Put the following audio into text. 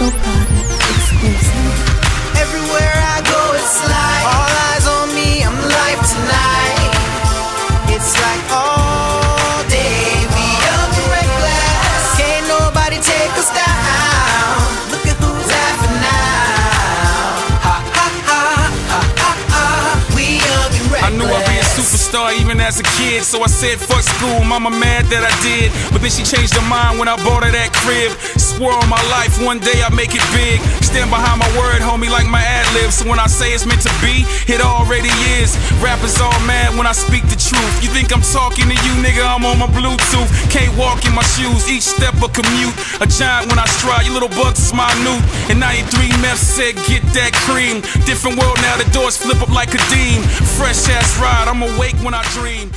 Digital product exclusive. Everywhere I go, it's like all eyes on me. I'm live tonight. It's like all day we young and reckless. Can't nobody take us down. Look at who's laughing now. Ha ha ha ha ha ha. We young and reckless. I knew I'd be a superstar even as a kid, so I said fuck school. Mama mad that I did, but then she changed her mind when I bought her that crib. Swore on my life one day I'd make it big. Stand behind my word, homie, like my ad-libs. So when I say it's meant to be, it already is. Rappers all mad when I speak the truth. You think I'm talking to you, nigga, I'm on my Bluetooth. Can't walk in my shoes, each step a commute. A giant when I stride, you little bugs is minute. And 93 Meth said get that cream. Different world now, the doors flip up like Kadeem. Fresh ass ride, I'm awake when I dream.